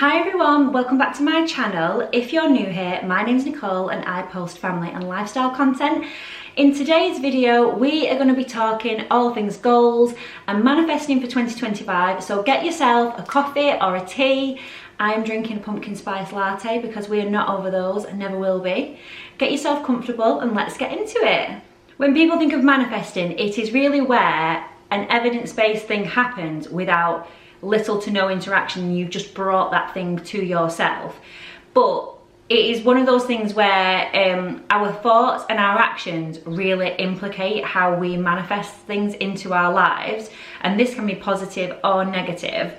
Hi everyone, welcome back to my channel. If you're new here, my name's Nicole and I post family and lifestyle content. In today's video, we are going to be talking all things goals and manifesting for 2025. So get yourself a coffee or a tea. I'm drinking a pumpkin spice latte because we are not over those and never will be. Get yourself comfortable and let's get into it. When people think of manifesting, it is really where an evidence-based thing happens without little to no interaction. You've just brought that thing to yourself. But it is one of those things where our thoughts and our actions really implicate how we manifest things into our lives, and this can be positive or negative.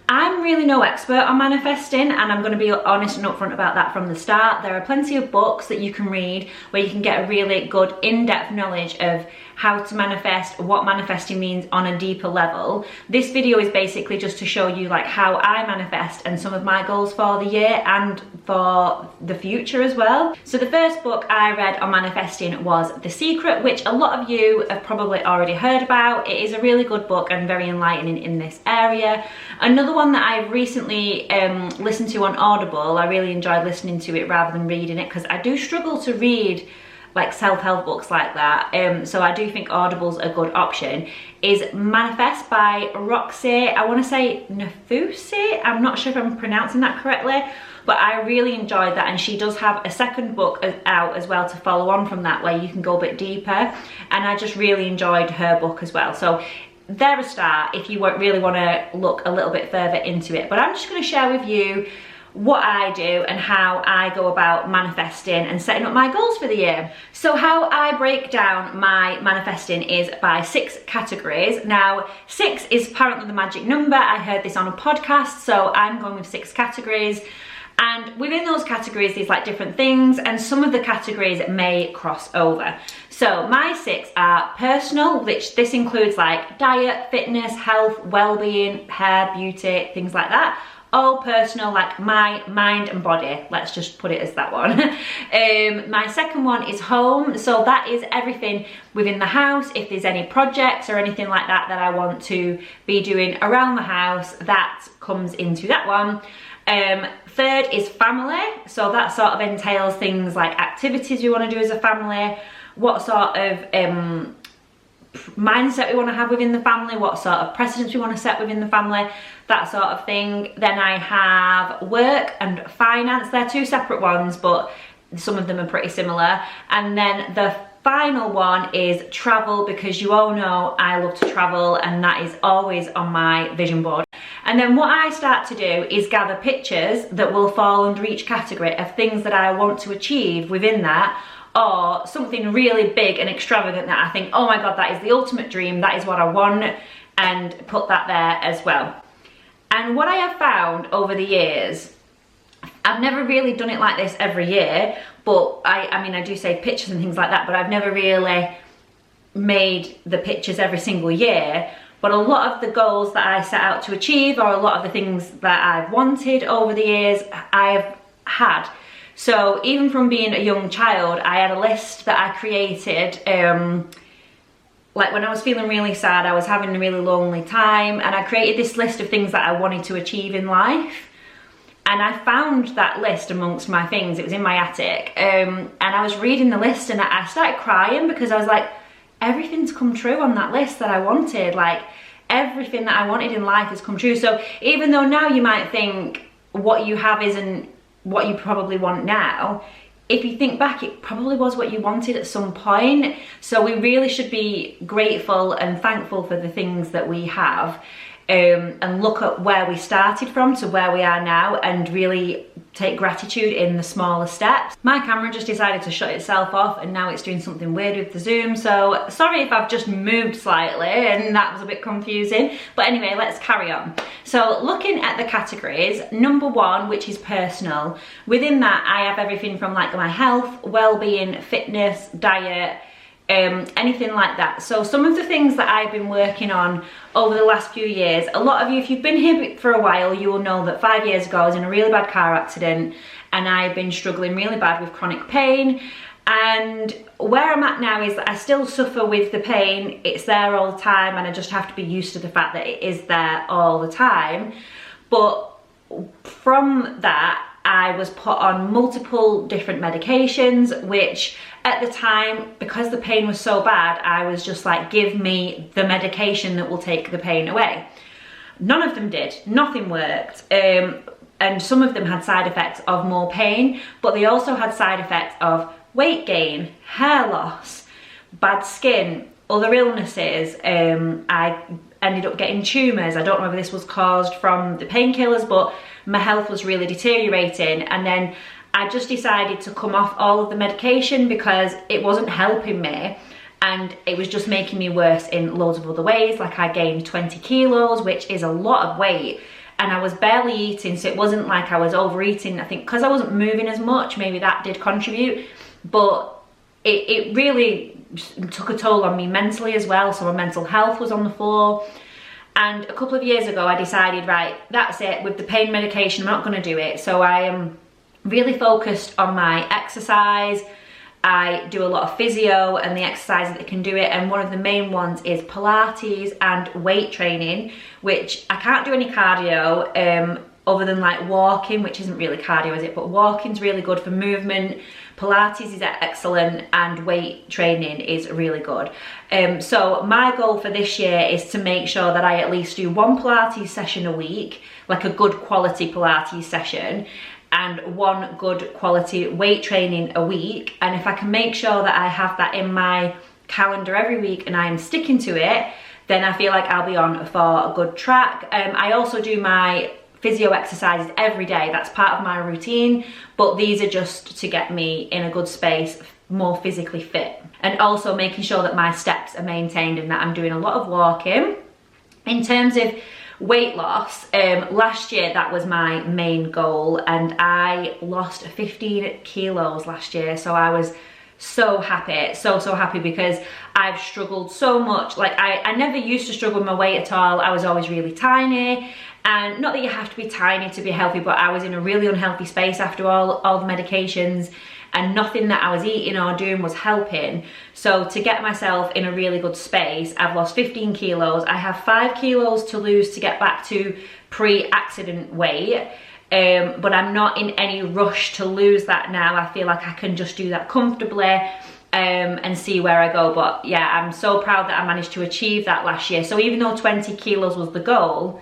I'm really no expert on manifesting, and I'm going to be honest and upfront about that from the start. There are plenty of books that you can read where you can get a really good in-depth knowledge of how to manifest, what manifesting means on a deeper level. This video is basically just to show you like how I manifest and some of my goals for the year and for the future as well. So the first book I read on manifesting was The Secret, which a lot of you have probably already heard about. It is a really good book and very enlightening in this area. Another one that I've recently listened to on Audible, I really enjoyed listening to it rather than reading it because I do struggle to read like self-help books like that, so I do think Audible's a good option, is Manifest by Roxy, I want to say Nafusi, I'm not sure if I'm pronouncing that correctly, but I really enjoyed that, and she does have a second book out as well to follow on from that where you can go a bit deeper, and I just really enjoyed her book as well. So they're a start if you really want to look a little bit further into it. But I'm just going to share with you what I do and how I go about manifesting and setting up my goals for the year. So how I break down my manifesting is by 6 categories. Now 6 is apparently the magic number. I heard this on a podcast, so I'm going with 6 categories. And within those categories, there's like different things, and some of the categories may cross over. So my 6 are personal, which this includes like diet, fitness, health, well-being, hair, beauty, things like that. All personal, like my mind and body, let's just put it as that one. My second one is home, so that is everything within the house. If there's any projects or anything like that that I want to be doing around the house, that comes into that one. Third is family, so that sort of entails things like activities we want to do as a family, what sort of mindset we want to have within the family, what sort of precedents we want to set within the family, that sort of thing. Then I have work and finance. They're 2 separate ones, but some of them are pretty similar. And then the final one is travel, because you all know I love to travel, and that is always on my vision board. And then what I start to do is gather pictures that will fall under each category of things that I want to achieve within that, or something really big and extravagant that I think, oh my god, that is the ultimate dream, that is what I want, and put that there as well. And what I have found over the years, I've never really done it like this every year, but I mean I do save pictures and things like that, but I've never really made the pictures every single year. But a lot of the goals that I set out to achieve, or a lot of the things that I've wanted over the years, I've had. So even from being a young child, I had a list that I created, like when I was feeling really sad, I was having a really lonely time, and I created this list of things that I wanted to achieve in life. And I found that list amongst my things. It was in my attic, and I was reading the list and I started crying because I was like, everything's come true on that list that I wanted. Like everything that I wanted in life has come true. So even though now you might think what you have isn't what you probably want now, if you think back, it probably was what you wanted at some point. So we really should be grateful and thankful for the things that we have, and look at where we started from to where we are now, and really take gratitude in the smaller steps. My camera just decided to shut itself off, and now it's doing something weird with the zoom, so sorry if I've just moved slightly and that was a bit confusing, but anyway, let's carry on. So looking at the categories, number 1, which is personal, within that I have everything from like my health, well-being, fitness, diet, anything like that. So some of the things that I've been working on over the last few years, a lot of you, if you've been here for a while, you will know that 5 years ago I was in a really bad car accident, and I've been struggling really bad with chronic pain. And where I'm at now is that I still suffer with the pain. It's there all the time, and I just have to be used to the fact that it is there all the time. But from that, I was put on multiple different medications, which at the time, because the pain was so bad, I was just like, give me the medication that will take the pain away. None of them did, nothing worked. And some of them had side effects of more pain, but they also had side effects of weight gain, hair loss, bad skin, other illnesses. I ended up getting tumours. I don't know whether this was caused from the painkillers, but my health was really deteriorating. And then I just decided to come off all of the medication because it wasn't helping me. And it was just making me worse in loads of other ways. Like I gained 20 kilos, which is a lot of weight. And I was barely eating, so it wasn't like I was overeating. I think because I wasn't moving as much, maybe that did contribute. But it really took a toll on me mentally as well. So my mental health was on the floor. And a couple of years ago, I decided, right, that's it. With the pain medication, I'm not going to do it. So I am really focused on my exercise. I do a lot of physio and the exercises that can do it, and one of the main ones is Pilates and weight training, which I can't do any cardio other than like walking, which isn't really cardio, is it? But walking's really good for movement. Pilates is excellent, and weight training is really good. So my goal for this year is to make sure that I at least do one Pilates session a week, like a good quality Pilates session, and one good quality weight training a week. And if I can make sure that I have that in my calendar every week and I am sticking to it, then I feel like I'll be on for a good track. I also do my physio exercises every day. That's part of my routine, but these are just to get me in a good space, more physically fit. And also making sure that my steps are maintained and that I'm doing a lot of walking. In terms of weight loss, last year that was my main goal, and I lost 15 kilos last year. So I was so happy, so happy, because I've struggled so much. Like I never used to struggle with my weight at all. I was always really tiny, and not that you have to be tiny to be healthy, but I was in a really unhealthy space after all the medications, and nothing that I was eating or doing was helping. So to get myself in a really good space, I've lost 15 kilos. I have 5 kilos to lose to get back to pre-accident weight. But I'm not in any rush to lose that now. I feel like I can just do that comfortably and see where I go. But yeah, I'm so proud that I managed to achieve that last year. So even though 20 kilos was the goal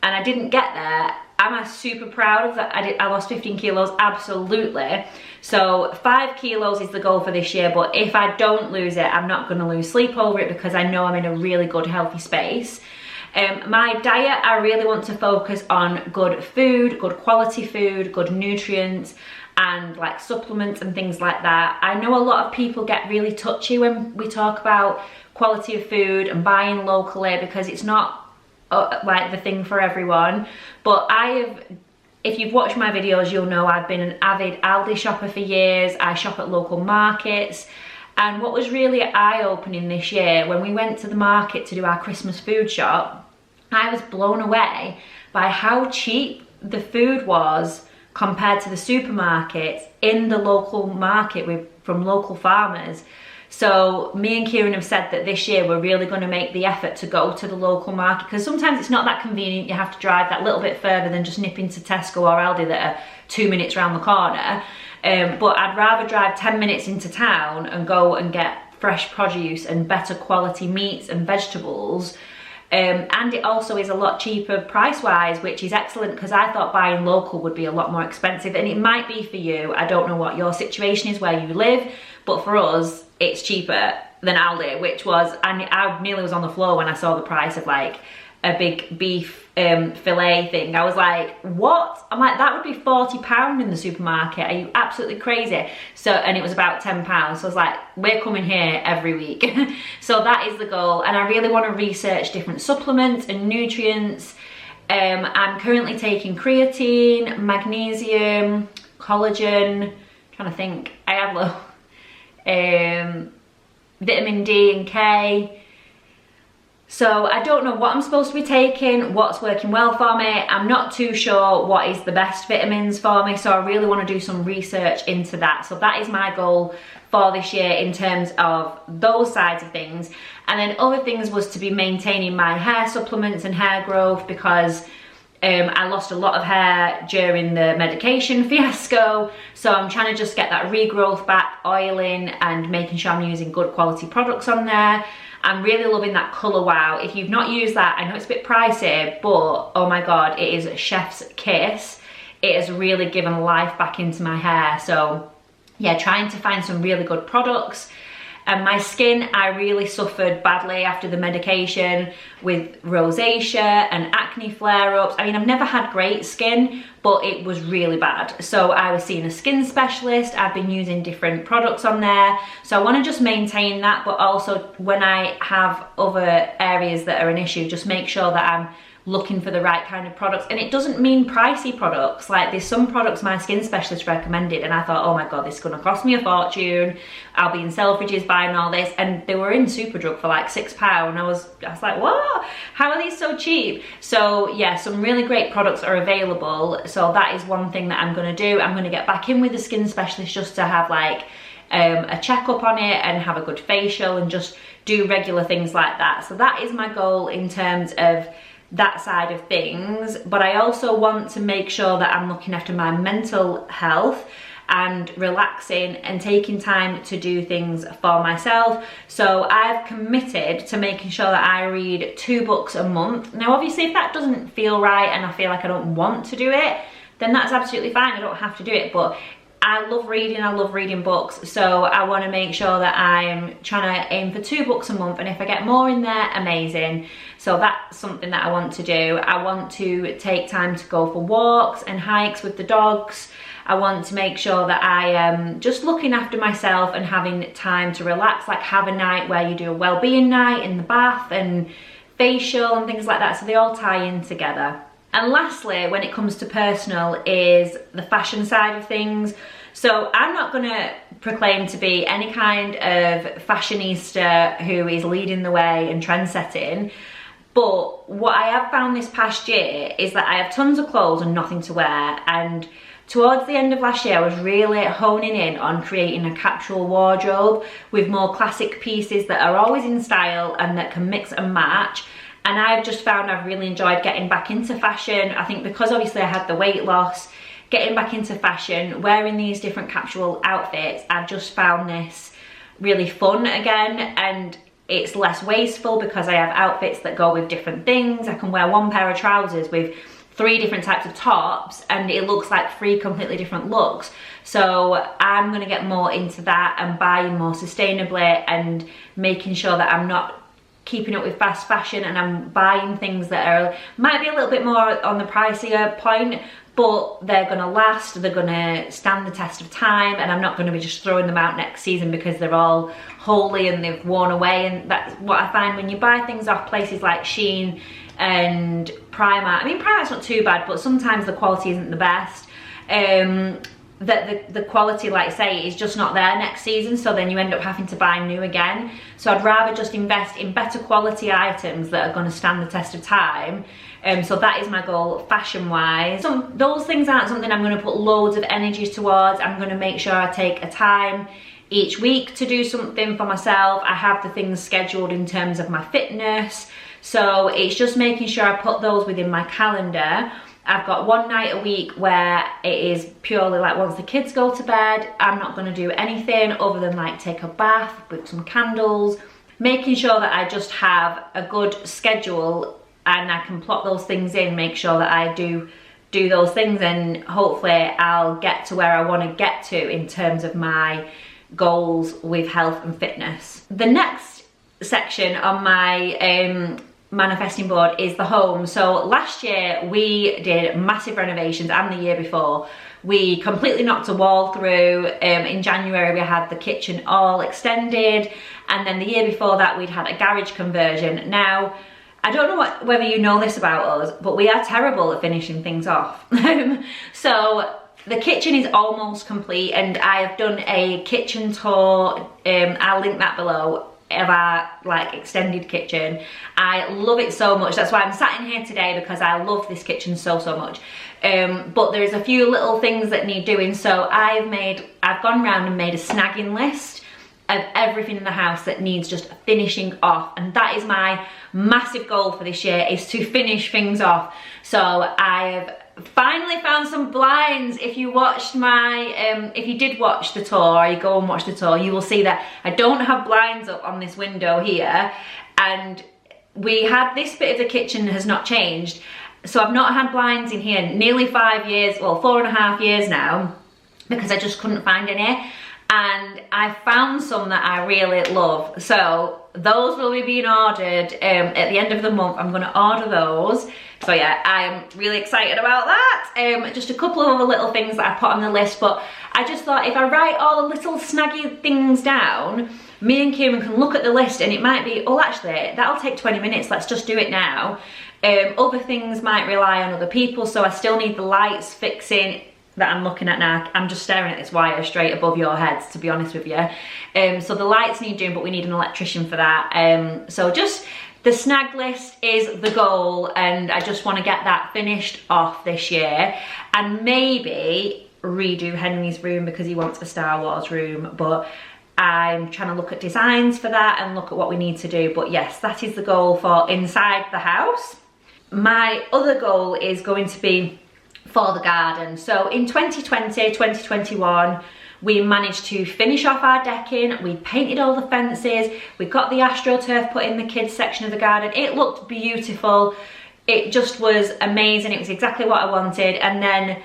and I didn't get there, am I super proud of that? I lost 15 kilos, absolutely. So 5 kilos is the goal for this year, but if I don't lose it, I'm not gonna lose sleep over it, because I know I'm in a really good, healthy space. My diet, I really want to focus on good food, good quality food, good nutrients, and like supplements and things like that. I know a lot of people get really touchy when we talk about quality of food and buying locally, because it's not like the thing for everyone. But if you've watched my videos, you'll know I've been an avid Aldi shopper for years. I shop at local markets. And what was really eye-opening this year, when we went to the market to do our Christmas food shop, I was blown away by how cheap the food was compared to the supermarkets in the local market from local farmers. So me and Kieran have said that this year we're really going to make the effort to go to the local market, because sometimes it's not that convenient. You have to drive that little bit further than just nip into Tesco or Aldi that are 2 minutes around the corner. But I'd rather drive 10 minutes into town and go and get fresh produce and better quality meats and vegetables. And it also is a lot cheaper price-wise, which is excellent, because I thought buying local would be a lot more expensive, and it might be for you. I don't know what your situation is where you live, but for us, it's cheaper than Aldi, which was, I nearly was on the floor when I saw the price of like a big beef fillet thing. I was like, what? I'm like, that would be £40 in the supermarket. Are you absolutely crazy? So, and it was about £10. So I was like, we're coming here every week. So that is the goal. And I really want to research different supplements and nutrients. I'm currently taking creatine, magnesium, collagen. I'm trying to think. I have vitamin D and K. So I don't know what I'm supposed to be taking, what's working well for me. I'm not too sure what is the best vitamins for me, so I really want to do some research into that. So that is my goal for this year in terms of those sides of things. And then other things was to be maintaining my hair supplements and hair growth, because I lost a lot of hair during the medication fiasco, so I'm trying to just get that regrowth back, oiling and making sure I'm using good quality products on there. I'm really loving that Colour Wow. If you've not used that, I know it's a bit pricey, but oh my god, it is chef's kiss. It has really given life back into my hair. So yeah, trying to find some really good products. And my skin, I really suffered badly after the medication with rosacea and acne flare-ups. I mean, I've never had great skin, but it was really bad. So I was seeing a skin specialist. I've been using different products on there. So I want to just maintain that, but also when I have other areas that are an issue, just make sure that I'm looking for the right kind of products. And it doesn't mean pricey products. Like, there's some products my skin specialist recommended and I thought, oh my god, this is going to cost me a fortune. I'll be in Selfridges buying all this, and they were in Superdrug for like £6. I was like, what? How are these so cheap? So yeah, some really great products are available. So that is one thing that I'm going to do. I'm going to get back in with the skin specialist just to have like a checkup on it and have a good facial and just do regular things like that. So that is my goal in terms of that side of things. But I also want to make sure that I'm looking after my mental health and relaxing and taking time to do things for myself. So I've committed to making sure that I read 2 books a month. Now obviously if that doesn't feel right and I feel like I don't want to do it, then that's absolutely fine. I don't have to do it, but I love reading books, so I want to make sure that I'm trying to aim for 2 books a month, and if I get more in there, amazing. So that's something that I want to do. I want to take time to go for walks and hikes with the dogs. I want to make sure that I am just looking after myself and having time to relax, like have a night where you do a well-being night in the bath and facial and things like that, so they all tie in together. And lastly, when it comes to personal, is the fashion side of things. So I'm not going to proclaim to be any kind of fashionista who is leading the way and trend-setting. But what I have found this past year is that I have tons of clothes and nothing to wear. And towards the end of last year, I was really honing in on creating a capsule wardrobe with more classic pieces that are always in style and that can mix and match. And I've just found I've really enjoyed getting back into fashion. I think because obviously I had the weight loss, getting back into fashion, wearing these different capsule outfits, I've just found this really fun again, and it's less wasteful because I have outfits that go with different things. I can wear one pair of trousers with 3 different types of tops and it looks like 3 completely different looks. So I'm gonna get more into that and buying more sustainably and making sure that I'm not keeping up with fast fashion, and I'm buying things that are might be a little bit more on the pricier point, but they're gonna last, they're gonna stand the test of time, and I'm not gonna be just throwing them out next season because they're all holy and they've worn away. And that's what I find when you buy things off places like Shein and Primark. I mean, Primark's not too bad, but sometimes the quality isn't the best. That the quality, like say, is just not there next season, so then you end up having to buy new again. So I'd rather just invest in better quality items that are going to stand the test of time. So that is my goal fashion wise. So those things aren't something I'm going to put loads of energy towards. I'm going to make sure I take a time each week to do something for myself. I have the things scheduled in terms of my fitness, so it's just making sure I put those within my calendar. I've got one night a week where it is purely like once the kids go to bed, I'm not going to do anything other than like take a bath with some candles, making sure that I just have a good schedule and I can plot those things in, make sure that I do those things, and hopefully I'll get to where I want to get to in terms of my goals with health and fitness. The next section on my manifesting board is the home. So last year we did massive renovations, and the year before we completely knocked a wall through. In January we had the kitchen all extended, and then the year before that we'd had a garage conversion. Now I don't know whether you know this about us, but we are terrible at finishing things off. So the kitchen is almost complete, and I have done a kitchen tour, I'll link that below, of our like extended kitchen. I love it so much. That's why I'm sat in here today, because I love this kitchen so much. But there's a few little things that need doing, so I've gone around and made a snagging list of everything in the house that needs just finishing off, and that is my massive goal for this year, is to finish things off. So I have finally found some blinds. If you watched my if you did watch the tour, or you go and watch the tour, you will see that I don't have blinds up on this window here, and we had this bit of the kitchen has not changed, so I've not had blinds in here nearly 5 years, well 4.5 years now, because I just couldn't find any, and I found some that I really love. So those will be being ordered at the end of the month. I'm going to order those. So yeah, I'm really excited about that. Just a couple of other little things that I put on the list, but I just thought if I write all the little snaggy things down, me and Kieran can look at the list and it might be, oh actually, that'll take 20 minutes, let's just do it now. Other things might rely on other people, so I still need the lights fixing that I'm looking at now. I'm just staring at this wire straight above your heads, to be honest with you. So the lights need doing, but we need an electrician for that. So just the snag list is the goal, and I just want to get that finished off this year, and maybe redo Henry's room because he wants a Star Wars room, but I'm trying to look at designs for that and look at what we need to do. But yes, that is the goal for inside the house. My other goal is going to be for the garden. So in 2020, 2021, we managed to finish off our decking, we painted all the fences, we got the AstroTurf put in the kids section of the garden. It looked beautiful, it just was amazing, it was exactly what I wanted. And then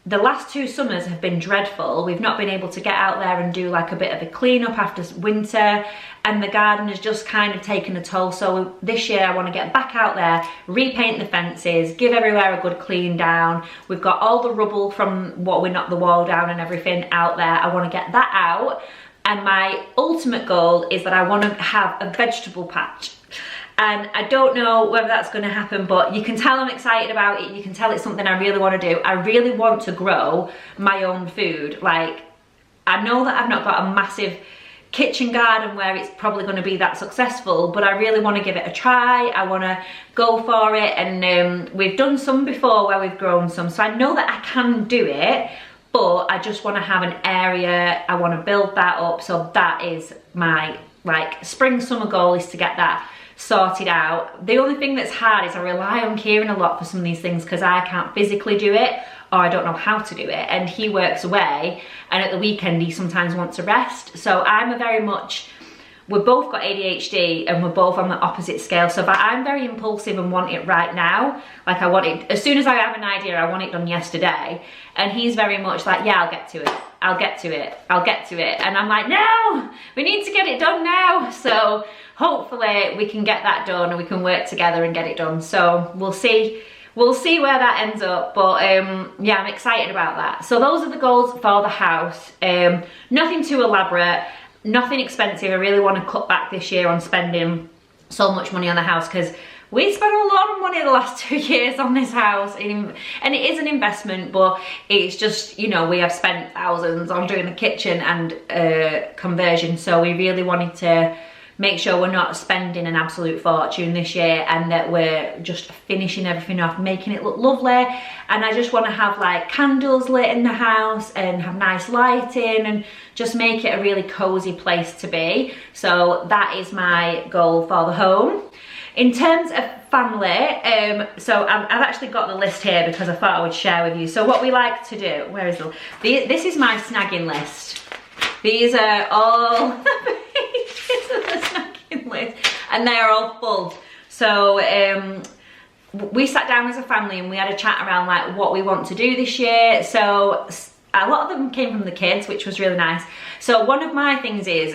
the last 2 summers have been dreadful. We've not been able to get out there and do like a bit of a clean up after winter, and the garden has just kind of taken a toll. So this year I want to get back out there, repaint the fences, give everywhere a good clean down. We've got all the rubble from what we knocked the wall down and everything out there. I want to get that out, and my ultimate goal is that I want to have a vegetable patch. And I don't know whether that's going to happen, but you can tell I'm excited about it. You can tell it's something I really want to do. I really want to grow my own food. Like, I know that I've not got a massive kitchen garden where it's probably going to be that successful, but I really want to give it a try. I want to go for it, and we've done some before where we've grown some, so I know that I can do it, but I just want to have an area. I want to build that up. So that is my like spring summer goal, is to get that sorted out. The only thing that's hard is I rely on Kieran a lot for some of these things because I can't physically do it, or I don't know how to do it, and he works away, and at the weekend he sometimes wants to rest. So I'm a very much, we've both got ADHD and we're both on the opposite scale. So I'm very impulsive and want it right now. Like I want it, as soon as I have an idea, I want it done yesterday. And he's very much like, yeah, I'll get to it. I'll get to it. I'll get to it. And I'm like, no, we need to get it done now. So hopefully we can get that done and we can work together and get it done. So we'll see. We'll see where that ends up, but yeah, I'm excited about that. So those are the goals for the house. Nothing too elaborate, nothing expensive. I really want to cut back this year on spending so much money on the house, because we spent a lot of money the last 2 years on this house, and it is an investment, but it's just, you know, we have spent thousands on doing the kitchen and conversion, so we really wanted to make sure we're not spending an absolute fortune this year, and that we're just finishing everything off, making it look lovely. And I just want to have like candles lit in the house and have nice lighting and just make it a really cozy place to be. So that is my goal for the home. In terms of family, so I've actually got the list here because I thought I would share with you. So what we like to do, where is this is my snagging list. These are all the pages of the snagging list, and they are all full. So we sat down as a family and we had a chat around like what we want to do this year. So a lot of them came from the kids, which was really nice. So one of my things is,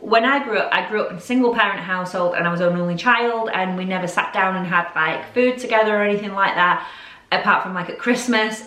when I grew up in a single parent household, and I was an only child, and we never sat down and had like food together or anything like that, apart from like at Christmas.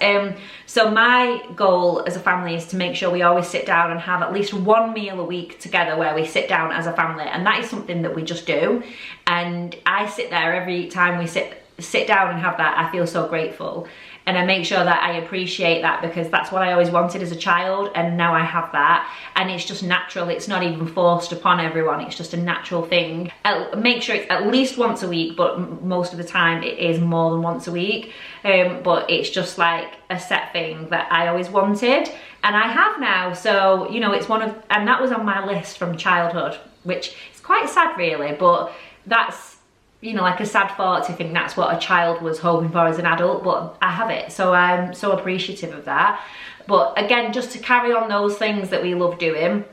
So my goal as a family is to make sure we always sit down and have at least one meal a week together where we sit down as a family, and that is something that we just do. And I sit there every time we sit sit down and have that, I feel so grateful. And I make sure that I appreciate that, because that's what I always wanted as a child, and now I have that. And it's just natural, it's not even forced upon everyone, it's just a natural thing. I'll make sure it's at least once a week, but most of the time it is more than once a week. But it's just like a set thing that I always wanted, and I have now. So, you know, it's one of, and that was on my list from childhood, which is quite sad really, but that's, you know, like a sad thought to think that's what a child was hoping for as an adult, but I have it, so I'm so appreciative of that. But again, just to carry on those things that we love doing,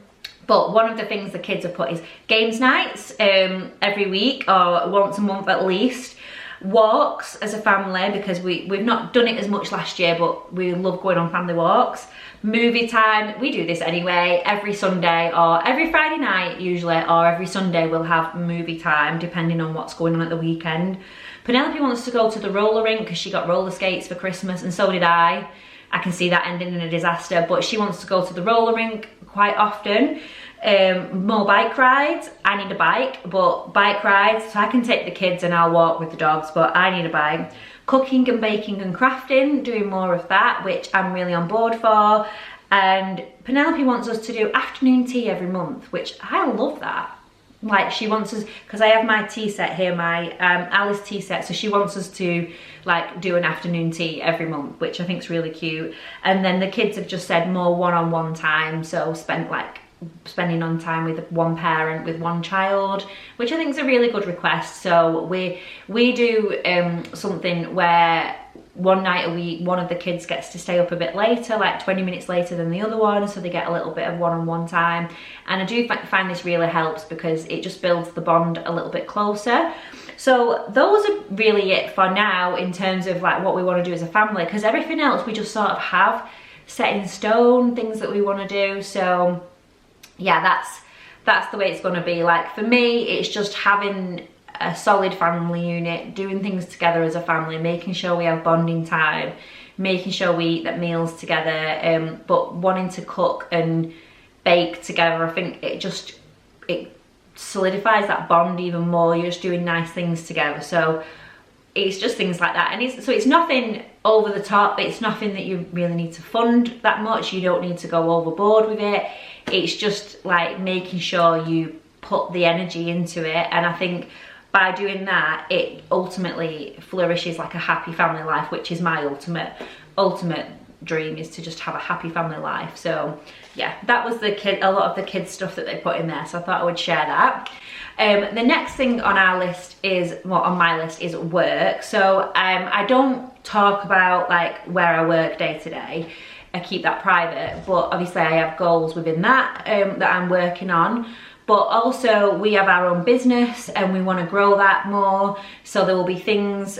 but one of the things the kids have put is games nights every week or once a month at least. Walks as a family, because we've not done it as much last year, but we love going on family walks. Movie time, we do this anyway, every Sunday or every Friday night usually, or every Sunday we'll have movie time depending on what's going on at the weekend. Penelope wants to go to the roller rink because she got roller skates for Christmas, and so did I. I can see that ending in a disaster, but she wants to go to the roller rink quite often. More bike rides. I need a bike, but bike rides, so I can take the kids and I'll walk with the dogs, but I need a bike. Cooking and baking and crafting, doing more of that, which I'm really on board for. And Penelope wants us to do afternoon tea every month, which I love that. Like, she wants us, because I have my tea set here, my Alice tea set, so she wants us to like do an afternoon tea every month, which I think is really cute. And then the kids have just said more one-on-one time, so spending on time with one parent with one child, which I think is a really good request. So we do something where one night a week one of the kids gets to stay up a bit later, like 20 minutes later than the other one, so they get a little bit of one-on-one time. And I do find this really helps because it just builds the bond a little bit closer. So those are really it for now in terms of like what we want to do as a family, because everything else we just sort of have set in stone, things that we want to do. So yeah, that's the way it's going to be. Like, for me, it's just having a solid family unit, doing things together as a family, making sure we have bonding time, making sure we eat at meals together, but wanting to cook and bake together. I think it solidifies that bond even more. You're just doing nice things together. So it's just things like that. And it's nothing over the top. It's nothing that you really need to fund that much. You don't need to go overboard with it. It's just like making sure you put the energy into it. And I think by doing that, it ultimately flourishes like a happy family life, which is my ultimate dream, is to just have a happy family life. So yeah, that was a lot of the kids stuff that they put in there, so I thought I would share that. The next thing on our list is, well, on my list is work. So I don't talk about like where I work day to day. I keep that private, but obviously I have goals within that that I'm working on. But also we have our own business and we want to grow that more. So there will be things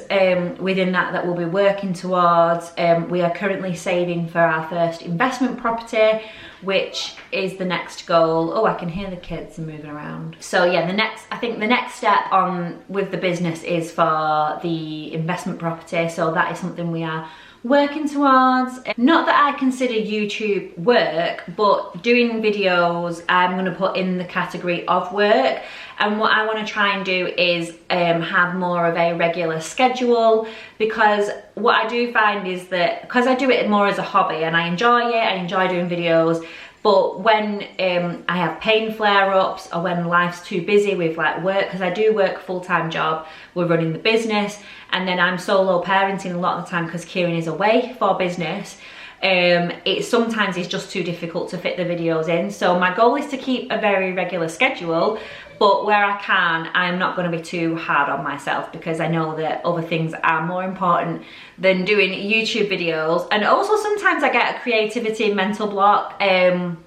within that we'll be working towards. We are currently saving for our first investment property, which is the next goal. Oh, I can hear the kids moving around. So yeah, I think the next step on with the business is for the investment property. So that is something we are working towards. Not that I consider YouTube work, but doing videos I'm going to put in the category of work. And what I want to try and do is have more of a regular schedule, because what I do find is that, because I do it more as a hobby and I enjoy it, I enjoy doing videos, but when I have pain flare-ups or when life's too busy with like work, because I do work a full-time job, we're running the business, and then I'm solo parenting a lot of the time because Kieran is away for business. It sometimes is just too difficult to fit the videos in. So my goal is to keep a very regular schedule, but where I can, I'm not going to be too hard on myself, because I know that other things are more important than doing YouTube videos. And also sometimes I get a creativity mental block, or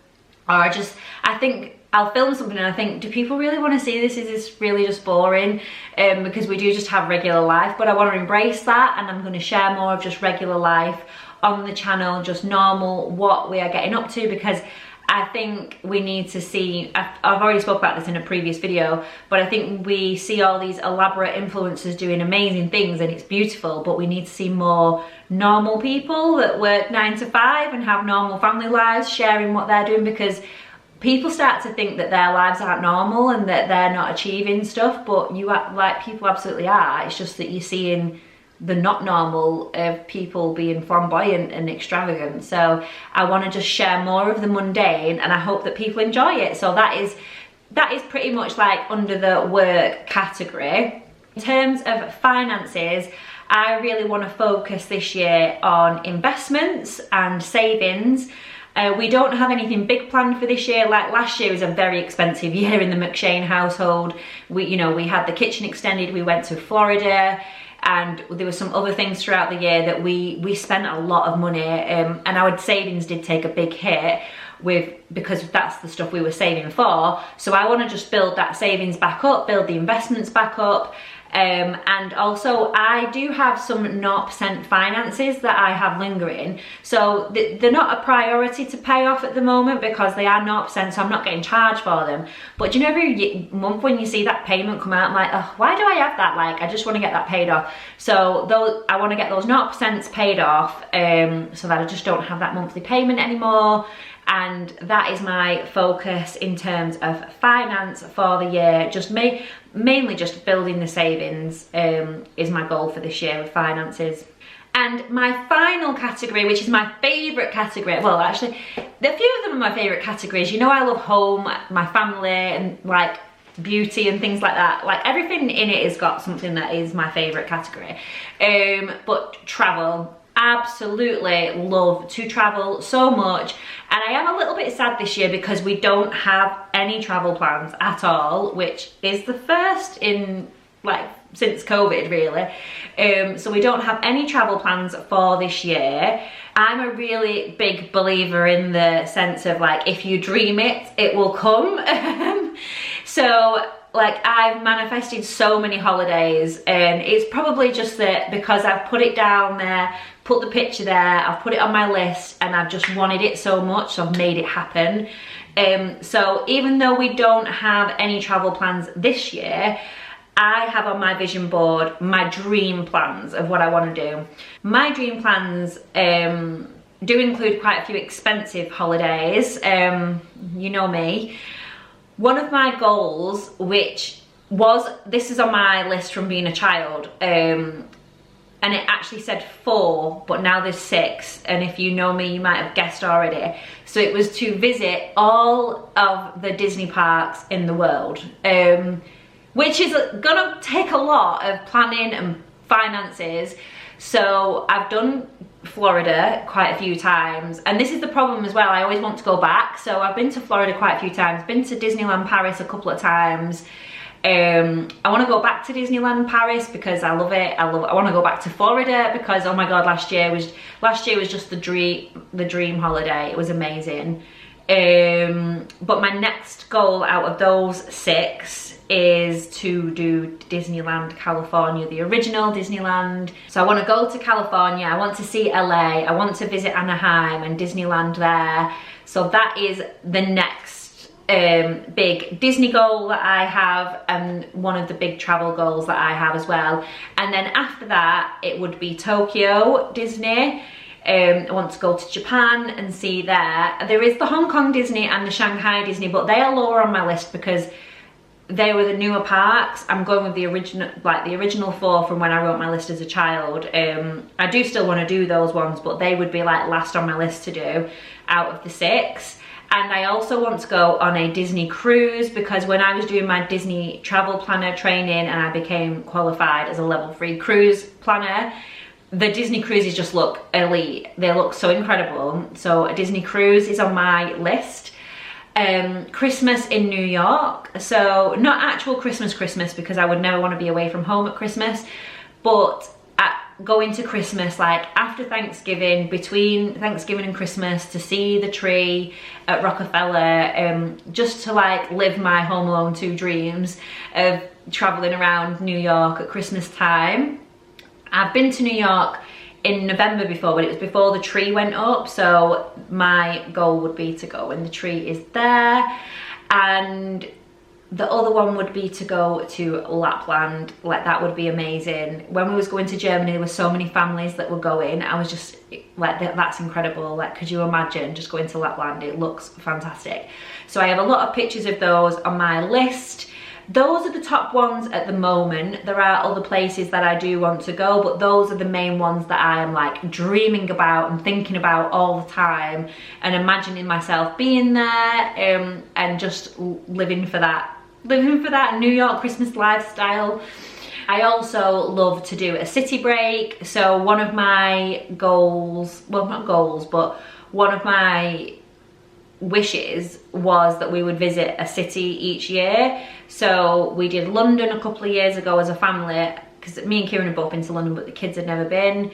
I think I'll film something and I think, do people really want to see this? Is this really just boring? Because we do just have regular life, but I want to embrace that, and I'm going to share more of just regular life on the channel, just normal, what we are getting up to, because I think we need to see, I've already spoke about this in a previous video, but I think we see all these elaborate influencers doing amazing things and it's beautiful, but we need to see more normal people that work 9 to 5 and have normal family lives sharing what they're doing, because people start to think that their lives aren't normal and that they're not achieving stuff, but people absolutely are. It's just that you're seeing the not normal of people being flamboyant and extravagant. So I want to just share more of the mundane, and I hope that people enjoy it. So that is pretty much like under the work category. In terms of finances, I really want to focus this year on investments and savings. We don't have anything big planned for this year. Like last year was a very expensive year in the McShane household. We had the kitchen extended, we went to Florida, and there were some other things throughout the year that we spent a lot of money, and our savings did take a big hit because that's the stuff we were saving for. So I want to just build that savings back up, build the investments back up. And also I do have some 0% finances that I have lingering, so they're not a priority to pay off at the moment because they are 0%, so I'm not getting charged for them. But you know, every month when you see that payment come out, I'm like, oh, why do I have that? Like, I just want to get that paid off. So I want to get those 0% paid off, so that I just don't have that monthly payment anymore. And that is my focus in terms of finance for the year. Just mainly just building the savings is my goal for this year with finances. And my final category, which is my favourite category, well actually, a few of them are my favourite categories. You know, I love home, my family, and like beauty and things like that. Like everything in it has got something that is my favourite category. But travel. Absolutely love to travel so much, and I am a little bit sad this year because we don't have any travel plans at all, which is the first in like since COVID really. So we don't have any travel plans for this year. I'm a really big believer in the sense of like, if you dream it, it will come. So like I've manifested so many holidays, and it's probably just that because I've put it down there, put the picture there, I've put it on my list, and I've just wanted it so much, so I've made it happen. So even though we don't have any travel plans this year, I have on my vision board my dream plans of what I want to do. My dream plans do include quite a few expensive holidays. You know me. One of my goals, this is on my list from being a child, and it actually said 4, but now there's 6, and if you know me, you might have guessed already. So it was to visit all of the Disney parks in the world, which is gonna take a lot of planning and finances. So I've done Florida quite a few times, and this is the problem as well, I always want to go back. So I've been to Florida quite a few times, been to Disneyland Paris a couple of times. I want to go back to Disneyland Paris because I love it. I want to go back to Florida because, oh my god, last year was just the dream holiday. It was amazing. But my next goal out of those 6 is to do Disneyland California, the original Disneyland. So I want to go to California, I want to see LA, I want to visit Anaheim and Disneyland there. So that is the next big Disney goal that I have, and one of the big travel goals that I have as well. And then after that, it would be Tokyo Disney. I want to go to Japan and see there. There is the Hong Kong Disney and the Shanghai Disney, but they are lower on my list because they were the newer parks. I'm going with the original 4 from when I wrote my list as a child. I do still want to do those ones, but they would be like last on my list to do out of the 6. And I also want to go on a Disney cruise because when I was doing my Disney travel planner training and I became qualified as a level 3 cruise planner, the Disney cruises just look elite. They look so incredible. So a Disney cruise is on my list. Christmas in New York. So not actual Christmas because I would never want to be away from home at Christmas, but going to Christmas like after Thanksgiving, between Thanksgiving and Christmas, to see the tree at Rockefeller, just to like live my Home Alone 2 dreams of traveling around New York at Christmas time. I've been to New York in November before, but it was before the tree went up, so my goal would be to go when the tree is there. And the other one would be to go to Lapland. Like, that would be amazing. When we was going to Germany, there were so many families that were going. I was just like, that's incredible. Like, could you imagine just going to Lapland? It looks fantastic. So I have a lot of pictures of those on my list. those are the top ones at the moment. There are other places that I do want to go, but those are the main ones that I am like dreaming about and thinking about all the time and imagining myself being there, and just living for that New York Christmas lifestyle. I also love to do a city break. So one of my goals, well, not goals, but one of my wishes was that we would visit a city each year. So we did London a couple of years ago as a family, because me and Kieran had both been to London, but the kids had never been.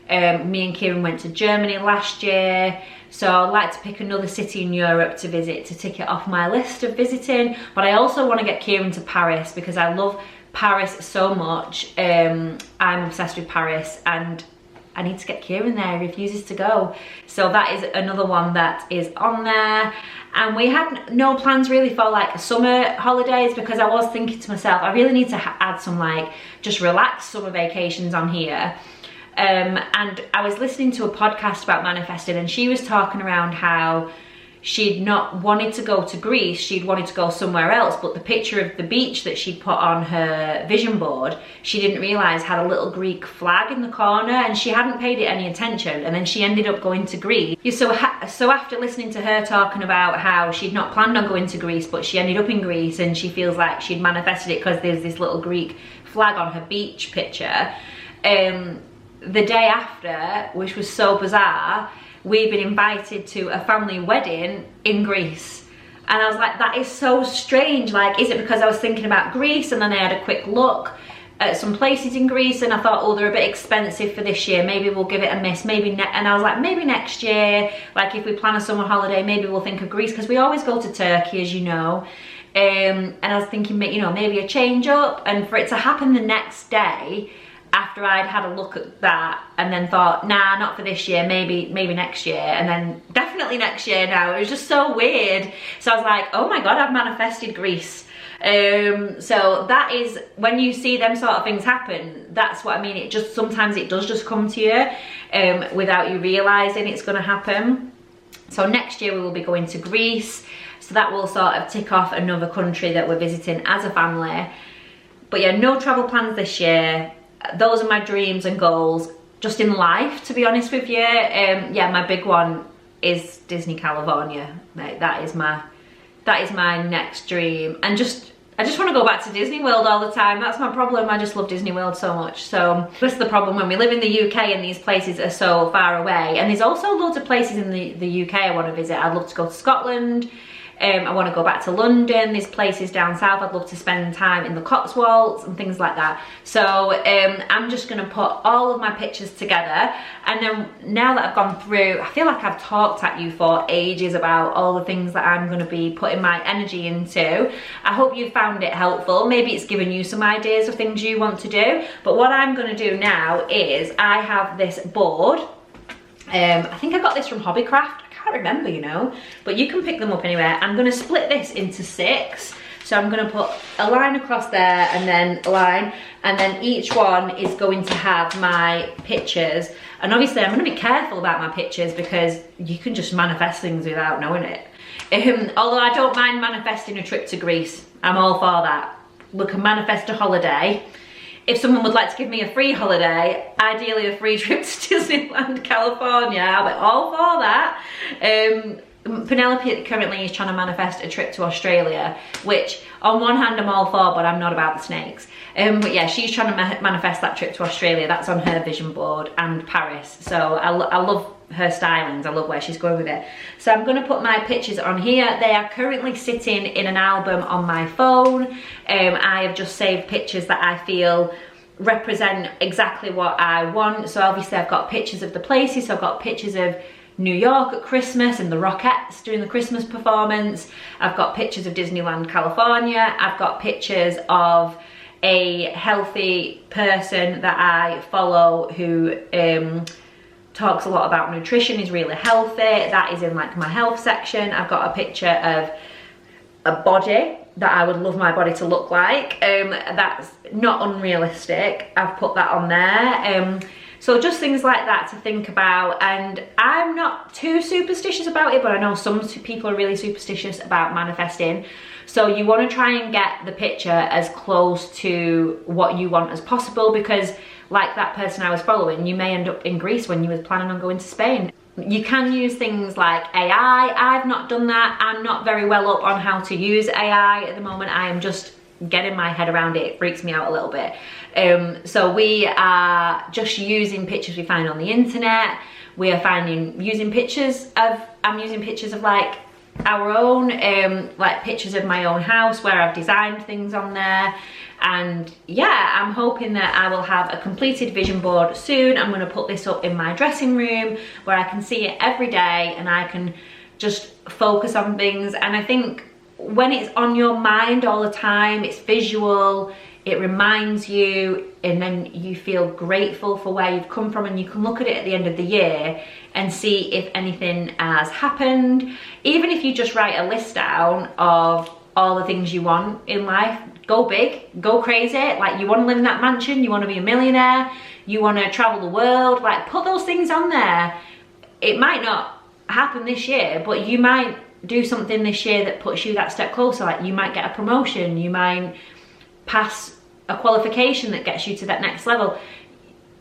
Me and Kieran went to Germany last year. So I'd like to pick another city in Europe to visit, to tick it off my list of visiting. But I also want to get Kieran to Paris, because I love Paris so much. I'm obsessed with Paris, and I need to get Kieran there. He refuses to go. So that is another one that is on there. And we had no plans really for like summer holidays, because I was thinking to myself, I really need to add some like just relaxed summer vacations on here. And I was listening to a podcast about manifesting, and she was talking around how she'd not wanted to go to Greece, she'd wanted to go somewhere else, but the picture of the beach that she'd put on her vision board, she didn't realise had a little Greek flag in the corner, and she hadn't paid it any attention, and then she ended up going to Greece. So after listening to her talking about how she'd not planned on going to Greece, but she ended up in Greece, and she feels like she'd manifested it because there's this little Greek flag on her beach picture, the day after, which was so bizarre, we've been invited to a family wedding in Greece. And I was like, that is so strange. Like, is it because I was thinking about Greece, and then I had a quick look at some places in Greece, and I thought, oh, they're a bit expensive for this year, maybe we'll give it a miss, and I was like, maybe next year, like if we plan a summer holiday, maybe we'll think of Greece, because we always go to Turkey, as you know. And I was thinking, you know, maybe a change up, and for it to happen the next day, after I'd had a look at that, and then thought, nah, not for this year, maybe next year, and then definitely next year now. It was just so weird. So I was like, oh my God, I've manifested Greece. So that is, when you see them sort of things happen, that's what I mean. It just, sometimes it does just come to you without you realising it's going to happen. So next year we will be going to Greece. So that will sort of tick off another country that we're visiting as a family. But yeah, no travel plans this year. Those are my dreams and goals just in life, to be honest with you. Yeah, my big one is Disney California. Like, that is my next dream. And I just want to go back to Disney World all the time. That's my problem. I just love Disney World so much. So this is the problem when we live in the UK and these places are so far away. And there's also loads of places in the UK I want to visit. I'd love to go to Scotland. I want to go back to London. There's places down south I'd love to spend time in the Cotswolds and things like that. So I'm just going to put all of my pictures together, and then now that I've gone through, I feel like I've talked at you for ages about all the things that I'm going to be putting my energy into. I hope you found it helpful. Maybe it's given you some ideas of things you want to do. But what I'm going to do now is I have this board. I think I got this from Hobbycraft. I can't remember, you know, but you can pick them up anywhere. I'm going to split this into 6. So I'm going to put a line across there, and then a line, and then each one is going to have my pictures. And obviously I'm going to be careful about my pictures, because you can just manifest things without knowing it. Although I don't mind manifesting a trip to Greece. I'm all for that. We can manifest a holiday. If someone would like to give me a free holiday, ideally a free trip to Disneyland, California, I'll be all for that. Penelope currently is trying to manifest a trip to Australia, which on one hand I'm all for, but I'm not about the snakes. But yeah, she's trying to manifest that trip to Australia. That's on her vision board, and Paris. So I love her stylings. I love where she's going with it. So I'm going to put my pictures on here. They are currently sitting in an album on my phone. I have just saved pictures that I feel represent exactly what I want. So obviously I've got pictures of the places. So I've got pictures of New York at Christmas and the Rockettes doing the Christmas performance. I've got pictures of Disneyland, California. I've got pictures of a healthy person that I follow who talks a lot about nutrition, is really healthy. That is in like my health section. I've got a picture of a body that I would love my body to look like. That's not unrealistic. I've put that on there. So just things like that to think about. And I'm not too superstitious about it, but I know some people are really superstitious about manifesting. So you want to try and get the picture as close to what you want as possible, because like that person I was following, you may end up in Greece when you were planning on going to Spain. You can use things like AI. I've not done that. I'm not very well up on how to use AI at the moment. I am just getting my head around it. It freaks me out a little bit. So we are just using pictures we find on the internet. We are using pictures of, I'm using pictures of like our own, like pictures of my own house where I've designed things on there. And yeah, I'm hoping that I will have a completed vision board soon. I'm going to put this up in my dressing room where I can see it every day and I can just focus on things. And I think when it's on your mind all the time, it's visual, it reminds you, and then you feel grateful for where you've come from, and you can look at it at the end of the year and see if anything has happened. Even if you just write a list down of all the things you want in life, go big, go crazy. Like, you want to live in that mansion, you want to be a millionaire, you want to travel the world, like put those things on there. It might not happen this year, but you might do something this year that puts you that step closer. Like, you might get a promotion, you might pass a qualification that gets you to that next level.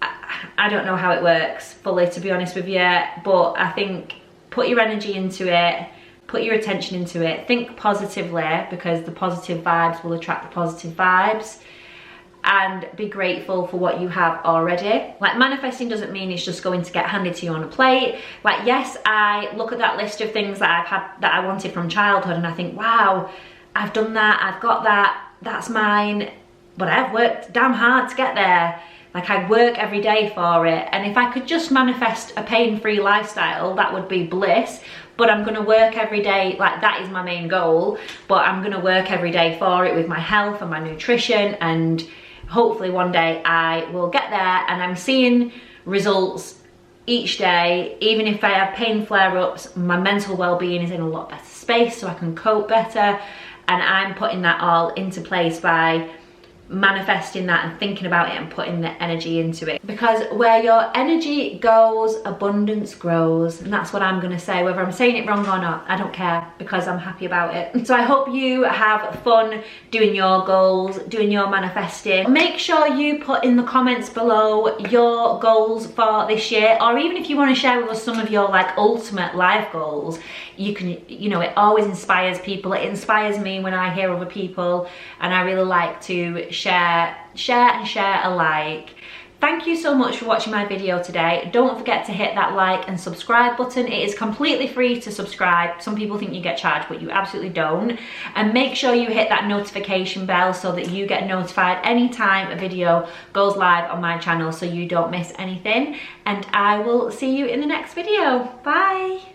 I don't know how it works fully, to be honest with you, but I think put your energy into it, put your attention into it, think positively, because the positive vibes will attract the positive vibes, and be grateful for what you have already. Like, manifesting doesn't mean it's just going to get handed to you on a plate. Like, yes, I look at that list of things that I've had that I wanted from childhood and I think, wow, I've done that, I've got that, that's mine, but I've worked damn hard to get there. Like, I work every day for it. And if I could just manifest a pain-free lifestyle, that would be bliss. But I'm gonna work every day, like that is my main goal, but I'm gonna work every day for it with my health and my nutrition, and hopefully one day I will get there. And I'm seeing results each day. Even if I have pain flare-ups, my mental well-being is in a lot better space, so I can cope better. And I'm putting that all into place by manifesting that and thinking about it and putting the energy into it, because where your energy goes, abundance grows. And that's what I'm going to say, whether I'm saying it wrong or not, I don't care, because I'm happy about it. So I hope you have fun doing your goals, doing your manifesting. Make sure you put in the comments below your goals for this year, or even if you want to share with us some of your like ultimate life goals. You can, you know, it always inspires people. It inspires me when I hear other people, and I really like to share alike. Thank you so much for watching my video today. Don't forget to hit that like and subscribe button. It is completely free to subscribe. Some people think you get charged, but you absolutely don't. And make sure you hit that notification bell so that you get notified anytime a video goes live on my channel, so you don't miss anything. And I will see you in the next video. Bye.